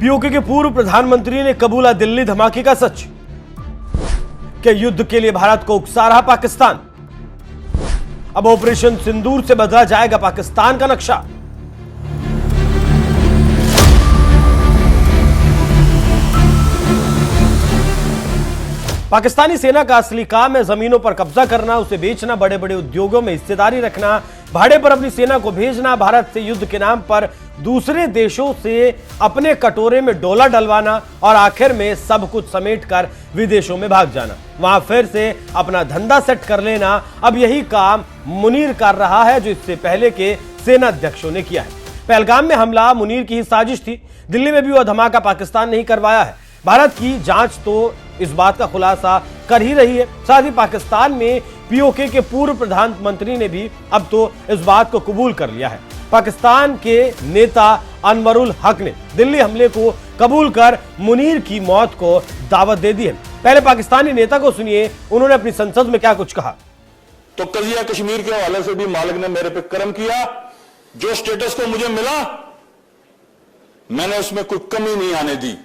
PoK के पूर्व प्रधानमंत्री ने कबूला दिल्ली धमाके का सच। क्या युद्ध के लिए भारत को उकसा रहा पाकिस्तान? अब ऑपरेशन सिंदूर से बदला जाएगा पाकिस्तान का नक्शा। पाकिस्तानी सेना का असली काम है जमीनों पर कब्जा करना, उसे बेचना, बड़े बड़े उद्योगों में हिस्सेदारी रखना, भाड़े पर अपनी सेना को भेजना, भारत से युद्ध के नाम पर दूसरे देशों से अपने कटोरे में डोला डलवाना और आखिर में सब कुछ समेटकर विदेशों में भाग जाना, वहां फिर से अपना धंधा सेट कर लेना। अब यही काम मुनीर कर रहा है जो इससे पहले के सेना अध्यक्षों ने किया है। पहलगाम में हमला मुनीर की ही साजिश थी। दिल्ली में भी वह धमाका पाकिस्तान ने ही करवाया है। भारत की जांच तो इस बात का खुलासा कर ही रही है। साथ ही पाकिस्तान में पीओके के पूर्व प्रधानमंत्री ने भी अब तो इस बात को कबूल कर लिया है। पाकिस्तान के नेता अनवरुल हक ने दिल्ली हमले को कबूल कर मुनीर की मौत को दावत दे दी है। पहले पाकिस्तानी नेता को सुनिए, उन्होंने अपनी संसद में क्या कुछ कहा। तो कजिया कश्मीर के हवाले से भी मालिक ने मेरे पे कर्म किया। जो स्टेटस को मुझे मिला मैंने उसमें कोई कमी नहीं आने दी।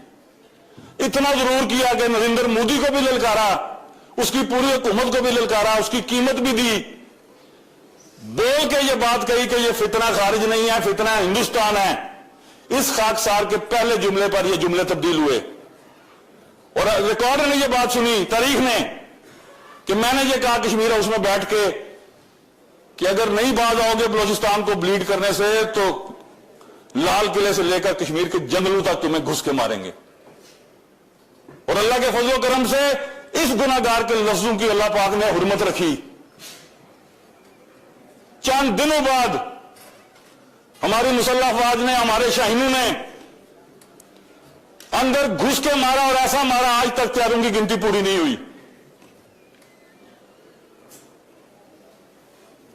इतना जरूर किया कि नरेंद्र मोदी को भी ललकारा, उसकी पूरी हुकूमत को भी ललकारा, उसकी कीमत भी दी, बोल के ये बात कही कि ये फितना खारिज नहीं है, फितना हिंदुस्तान है। इस खाकसार के पहले जुमले पर ये जुमले तब्दील हुए और रिकॉर्ड ने ये बात सुनी, तारीख ने, कि मैंने ये कहा कश्मीर हाउस में बैठ के कि अगर नहीं बाज आओगे बलूचिस्तान को ब्लीड करने से तो लाल किले से लेकर कश्मीर के जंगलों तक तुम्हें घुस के मारेंगे। और अल्लाह के फजल करम से इस गुनाहगार के लफ्जों की अल्लाह पाक ने हुर्मत रखी। चंद दिनों बाद हमारी मुसल्लह अफवाज ने, हमारे शाहीनों ने अंदर घुस के मारा और ऐसा मारा आज तक त्यारों की गिनती पूरी नहीं हुई।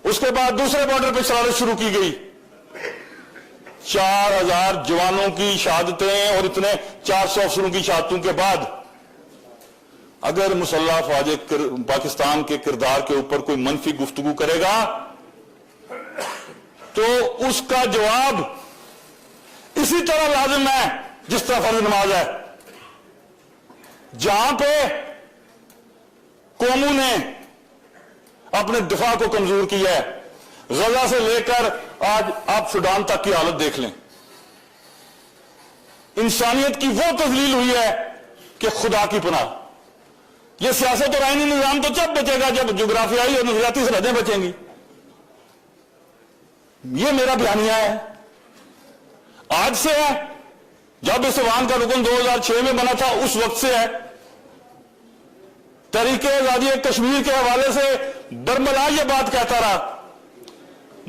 उसके बाद दूसरे बॉर्डर पर शरारत शुरू की गई। 4000 जवानों की शहादतें और इतने 400 अफसरों की शहादतों के बाद अगर मुसल्लह अफवाज पाकिस्तान के किरदार के ऊपर कोई मनफी गुफ्तगू करेगा तो उसका जवाब इसी तरह लाजिम है जिस तरह फर्ज नमाज है। जहां पे कौमों ने अपने दिफा को कमजोर किया है, गजा से लेकर आज आप सूडान तक की हालत देख लें, इंसानियत की वो तजलील हुई है कि खुदा की पनाह। यह सियासत और आईनी निजाम तो जब बचेगा जब जोग्राफियाई और नजरियाती सरहदें बचेंगी। यह मेरा बयानिया है, आज से है, जब इस ऐवान का रुकन 2006 में बना था उस वक्त से है। तहरीके आजादी कश्मीर के हवाले से बरमला यह बात कहता रहा,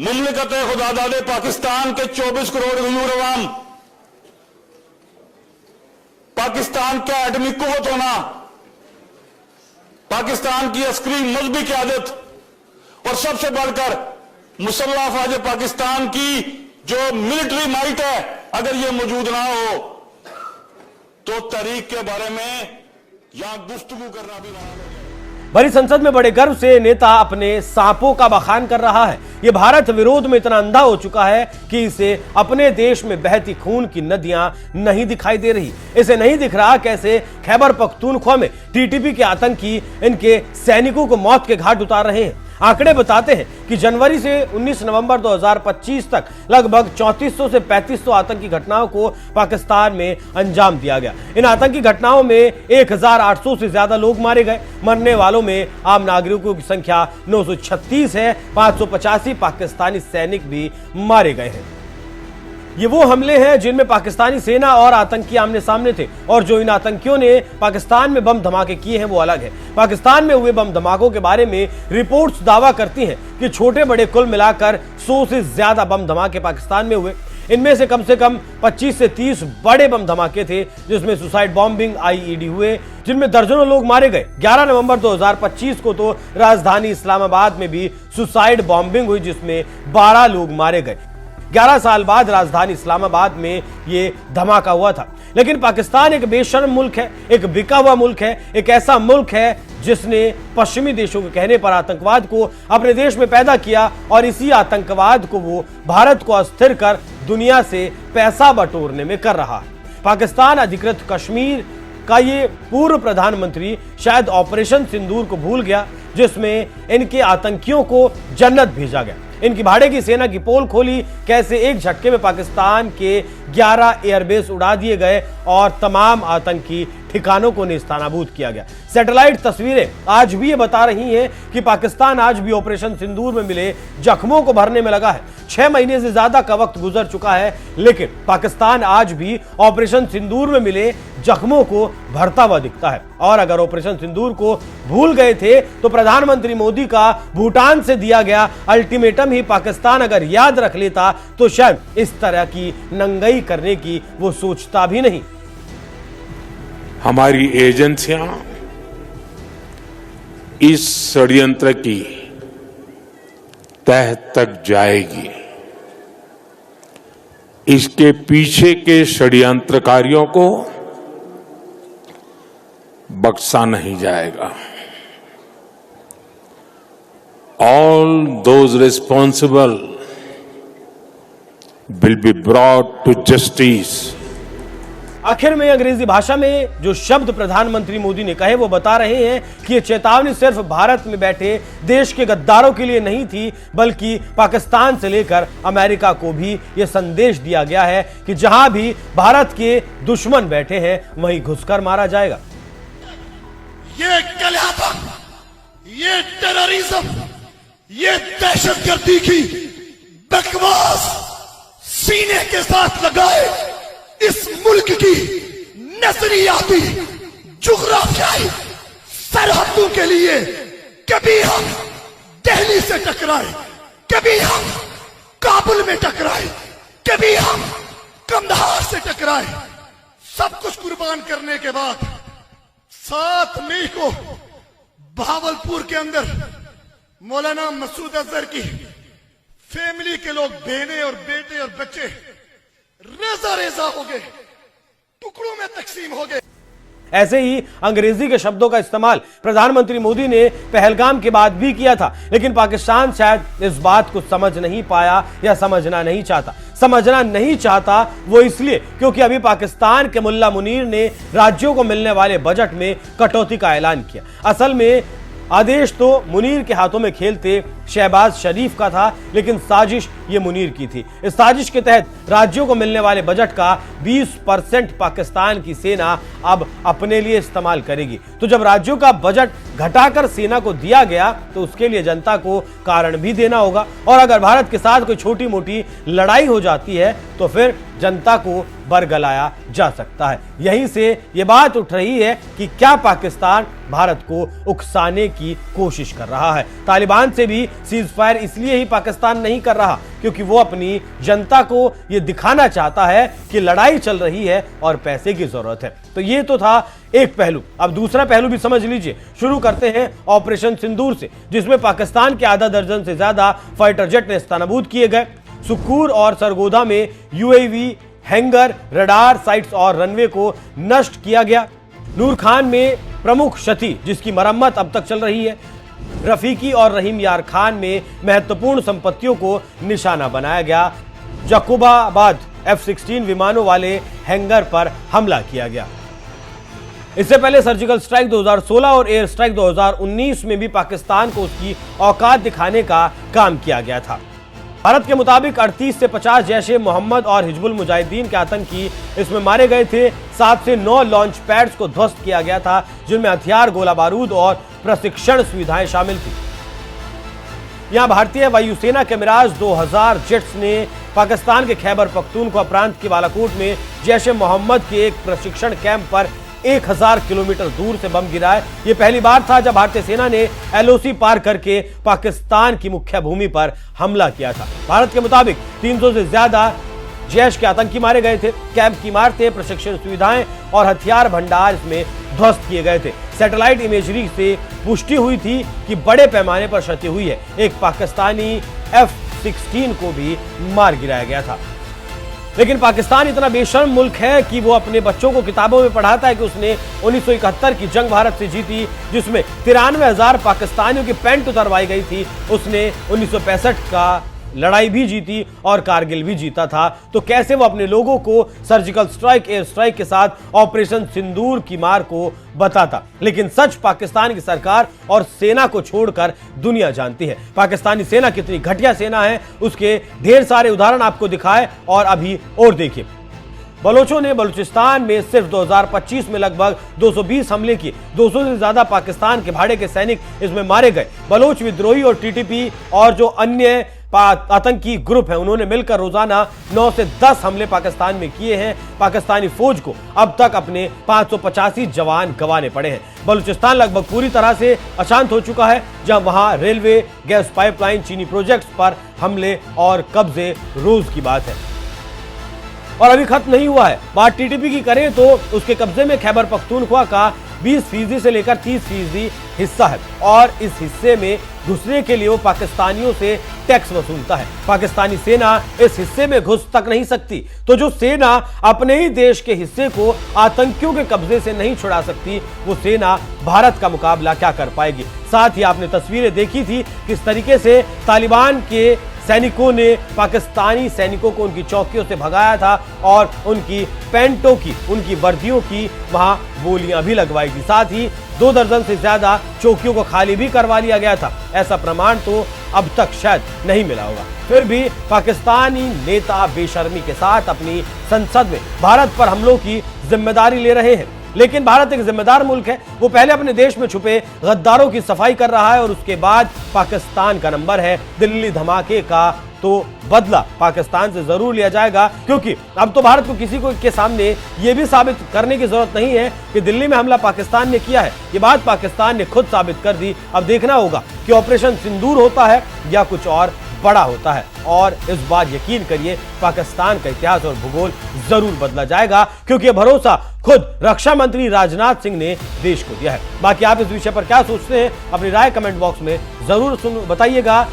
मुमलिकत खुदादाद पाकिस्तान के 24 करोड़ गयूर अवाम, पाकिस्तान का एटमी कुव्वत होना, पाकिस्तान की अस्करी मजहबी क़यादत और सबसे बढ़कर मुसल्लह अफवाज पाकिस्तान की जो मिलिट्री माइट है, अगर यह मौजूद ना हो तो तहरीक के बारे में यहां गुफ्तगू करना भी ना हो। भरी संसद में बड़े गर्व से नेता अपने सांपों का बखान कर रहा है। यह भारत विरोध में इतना अंधा हो चुका है कि इसे अपने देश में बहती खून की नदियां नहीं दिखाई दे रही। इसे नहीं दिख रहा कैसे खैबर पख्तूनख्वा में टीटीपी के आतंकी इनके सैनिकों को मौत के घाट उतार रहे हैं। आंकड़े बताते हैं कि जनवरी से 19 नवंबर 2025 तक लगभग 3400 से 3500 आतंकी घटनाओं को पाकिस्तान में अंजाम दिया गया। इन आतंकी घटनाओं में 1800 से ज्यादा लोग मारे गए। मरने वालों में आम नागरिकों की संख्या 936 है। 585 पाकिस्तानी सैनिक भी मारे गए हैं। ये वो हमले हैं जिनमें पाकिस्तानी सेना और आतंकी आमने सामने थे, और जो इन आतंकियों ने पाकिस्तान में बम धमाके किए हैं वो अलग है। पाकिस्तान में हुए बम धमाकों के बारे में रिपोर्ट्स दावा करती हैं कि छोटे बड़े कुल मिलाकर 100 से ज्यादा बम धमाके पाकिस्तान में हुए। इनमें से कम 25 से 30 बड़े बम धमाके थे, जिसमें सुसाइड बॉम्बिंग, आईईडी हुए, जिनमें दर्जनों लोग मारे गए। 11 नवंबर 2025 को तो राजधानी इस्लामाबाद में भी सुसाइड बॉम्बिंग हुई, जिसमें 12 लोग मारे गए। 11 साल बाद राजधानी इस्लामाबाद में यह धमाका हुआ था। लेकिन पाकिस्तान एक बेशर्म मुल्क है, एक बिका हुआ मुल्क है, एक ऐसा मुल्क है जिसने पश्चिमी देशों के कहने पर आतंकवाद को अपने देश में पैदा किया, और इसी आतंकवाद को वो भारत को अस्थिर कर दुनिया से पैसा बटोरने में कर रहा है। पाकिस्तान अधिकृत कश्मीर का ये पूर्व प्रधानमंत्री शायद ऑपरेशन सिंदूर को भूल गया, जिसमें इनके आतंकियों को जन्नत भेजा गया। इनकी भाड़े की सेना की पोल खोली, कैसे एक झटके में पाकिस्तान के 11 एयरबेस उड़ा दिए गए और तमाम आतंकी ठिकानों को नेस्तनाबूद किया गया। सैटेलाइट तस्वीरें आज भी ये बता रही हैं कि पाकिस्तान आज भी ऑपरेशन सिंदूर में मिले जख्मों को भरने में लगा है। 6 महीने से ज्यादा का वक्त गुजर चुका है, लेकिन पाकिस्तान आज भी ऑपरेशन सिंदूर में मिले जख्मों को भरता हुआ दिखता है। और अगर ऑपरेशन सिंदूर को भूल गए थे तो प्रधानमंत्री मोदी का भूटान से दिया गया अल्टीमेटम ही पाकिस्तान अगर याद रख लेता तो शायद इस तरह की नंगई करने की वो सोचता भी नहीं। हमारी एजेंसियां इस षड्यंत्र की तह तक जाएगी। इसके पीछे के षड्यंत्रकारियों को बख्शा नहीं जाएगा। All those responsible will be brought to justice. आखिर में अंग्रेजी भाषा में जो शब्द प्रधानमंत्री मोदी ने कहे वो बता रहे हैं कि ये चेतावनी सिर्फ भारत में बैठे देश के गद्दारों के लिए नहीं थी, बल्कि पाकिस्तान से लेकर अमेरिका को भी ये संदेश दिया गया है कि जहां भी भारत के दुश्मन बैठे हैं वहीं घुसकर मारा जाएगा। ये कलयापन, ये टेररिज्म, ये दहशतगर्दी की बकवास सीने के साथ लगाए इस मुल्क की नजरियाती जुग्राफियाई सरहदों के लिए कभी हम दिल्ली से टकराए, कभी हम काबुल में टकराए, कभी हम कंधार से टकराए, सब कुछ कुर्बान करने के बाद 7 मई को भावलपुर के अंदर मौलाना मसूद अजहर की फैमिली के लोग बहनें और बेटे और बच्चे रेजा रेजा हो गए, टुकड़ों में तकसीम हो गए। ऐसे ही अंग्रेजी के शब्दों का इस्तेमाल प्रधानमंत्री मोदी ने पहलगाम के बाद भी किया था, लेकिन पाकिस्तान शायद इस बात को समझ नहीं पाया या समझना नहीं चाहता। समझना नहीं चाहता वो इसलिए क्योंकि अभी पाकिस्तान के मुल्ला मुनीर ने राज्यों को मिलने वाले बजट में कटौती का ऐलान किया। असल में आदेश तो मुनीर के हाथों में खेलते शहबाज शरीफ का था, लेकिन साजिश ये मुनीर की थी। इस साजिश के तहत राज्यों को मिलने वाले बजट का 20% पाकिस्तान की सेना अब अपने लिए इस्तेमाल करेगी। तो जब राज्यों का बजट घटाकर सेना को दिया गया तो उसके लिए जनता को कारण भी देना होगा, और अगर भारत के साथ कोई छोटी मोटी लड़ाई हो जाती है तो फिर जनता को बरगलाया जा सकता है। यहीं से ये बात उठ रही है कि क्या पाकिस्तान भारत को उकसाने की कोशिश कर रहा है। तालिबान से भी सीज फायर इसलिए ही पाकिस्तान नहीं कर रहा क्योंकि वो अपनी जनता को ये दिखाना चाहता है कि लड़ाई चल रही है और पैसे की जरूरत है। तो ये तो था एक पहलू। अब दूसरा पहलू भी समझ लीजिए। शुरू करते हैं ऑपरेशन सिंदूर से, जिसमें पाकिस्तान के आधा दर्जन से ज्यादा फाइटर जेट नेस्तनाबूद किए गए। सुक्खूर और सरगोधा में यूएवी, हैंगर, रडार साइट्स और रनवे को नष्ट किया गया। नूर खान में प्रमुख क्षति जिसकी मरम्मत अब तक चल रही है। रफीकी और रहीम यार खान में महत्वपूर्ण संपत्तियों को निशाना बनाया गया। जकोबाबाद F-16 विमानों वाले हैंगर पर हमला किया गया। इससे पहले सर्जिकल स्ट्राइक 2016 और एयर स्ट्राइक 2019 में भी पाकिस्तान को उसकी औकात दिखाने का काम किया गया था। भारत के मुताबिक 38 से 50 जैशे मोहम्मद और हिजबुल मुजाहिदीन के आतंकी इसमें मारे गए थे। 7 से 9 लॉन्च पैड्स को ध्वस्त किया गया था, जिनमें हथियार, गोला बारूद और प्रशिक्षण सुविधाएं शामिल थी। यहां भारतीय वायुसेना के मिराज 2000 जेट्स ने पाकिस्तान के खैबर पख्तूनख्वा प्रांत के बालाकोट में जैश ए मोहम्मद के एक प्रशिक्षण कैंप पर 1000 किलोमीटर दूर से बम गिराए। यह पहली बार था जब भारतीय सेना ने LOC पार करके पाकिस्तान की मुख्य भूमि पर हमला किया था। भारत के मुताबिक 300 से ज्यादा जैश के आतंकी मारे गए थे। कैंप की इमारतें, प्रशिक्षण सुविधाएं और हथियार भंडार इसमें ध्वस्त किए गए थे। सैटेलाइट इमेजरी से पुष्टि हुई थी कि बड़े पैमाने पर क्षति हुई है। एक पाकिस्तानी F-16 को भी मार गिराया गया था। लेकिन पाकिस्तान इतना बेशर्म मुल्क है कि वो अपने बच्चों को किताबों में पढ़ाता है कि उसने 1971 की जंग भारत से जीती, जिसमें 93,000 पाकिस्तानियों की पैंट उतरवाई गई थी। उसने 1965 का लड़ाई भी जीती और कारगिल भी जीता था, तो कैसे वो अपने लोगों को सर्जिकल स्ट्राइक, एयर स्ट्राइक के साथ ऑपरेशन सिंदूर की मार को बताता। लेकिन सच पाकिस्तान की सरकार और सेना को छोड़कर दुनिया जानती है। पाकिस्तानी सेना कितनी घटिया सेना है, उसके ढेर सारे उदाहरण आपको दिखाए और अभी और देखिए। बलोचों ने बलूचिस्तान में सिर्फ 2025 में लगभग 220 हमले किए। 200 से ज्यादा पाकिस्तान के भाड़े के सैनिक इसमें मारे गए। बलोच विद्रोही और टीटीपी और जो अन्य आतंकी ग्रुप है, उन्होंने मिलकर रोजाना 9 से 10 हमले पाकिस्तान में किए हैं। पाकिस्तानी फौज को अब तक अपने 585 जवान गंवाने पड़े हैं। बलूचिस्तान लगभग पूरी तरह से अशांत हो चुका है, जहां वहां रेलवे, गैस पाइपलाइन, चीनी प्रोजेक्ट्स पर हमले और कब्जे रोज की बात है। और अभी खत्म नहीं हुआ है। बात टीटीपी की करें तो उसके कब्जे में खैबर पख्तूनख्वा का 20% से लेकर 30% हिस्सा है और इस हिस्से में घुसने के लिए वो पाकिस्तानियों से टैक्स वसूलता है। पाकिस्तानी सेना इस हिस्से में घुस तक नहीं सकती, तो जो सेना अपने ही देश के हिस्से को आतंकियों के कब्जे से नहीं छुड़ा सकती, वो सेना भारत का मुकाबला क्या कर पाएगी। साथ ही आपने तस्वीरें देखी थी किस तरीके से तालिबान के सैनिकों ने पाकिस्तानी सैनिकों को उनकी चौकियों से भगाया था और उनकी पैंटों की, उनकी वर्दियों की वहां गोलियां भी लगवाई थी। साथ ही 2 दर्जन से ज्यादा चौकियों को खाली भी करवा लिया गया था। ऐसा प्रमाण तो अब तक शायद नहीं मिला होगा। फिर भी पाकिस्तानी नेता बेशर्मी के साथ अपनी संसद में भारत पर हमलों की जिम्मेदारी ले रहे हैं। लेकिन भारत एक जिम्मेदार मुल्क है। वो पहले अपने देश में छुपे गद्दारों की सफाई कर रहा है और उसके बाद पाकिस्तान का नंबर है। दिल्ली धमाके का तो बदला पाकिस्तान से जरूर लिया जाएगा, क्योंकि अब तो भारत को किसी को के सामने ये भी साबित करने की जरूरत नहीं है कि दिल्ली में हमला पाकिस्तान ने किया है। ये बात पाकिस्तान ने खुद साबित कर दी। अब देखना होगा कि ऑपरेशन सिंदूर होता है या कुछ और बड़ा होता है। और इस बात यकीन करिए, पाकिस्तान का इतिहास और भूगोल जरूर बदला जाएगा, क्योंकि यह भरोसा खुद रक्षा मंत्री राजनाथ सिंह ने देश को दिया है। बाकी आप इस विषय पर क्या सोचते हैं, अपनी राय कमेंट बॉक्स में जरूर बताइएगा।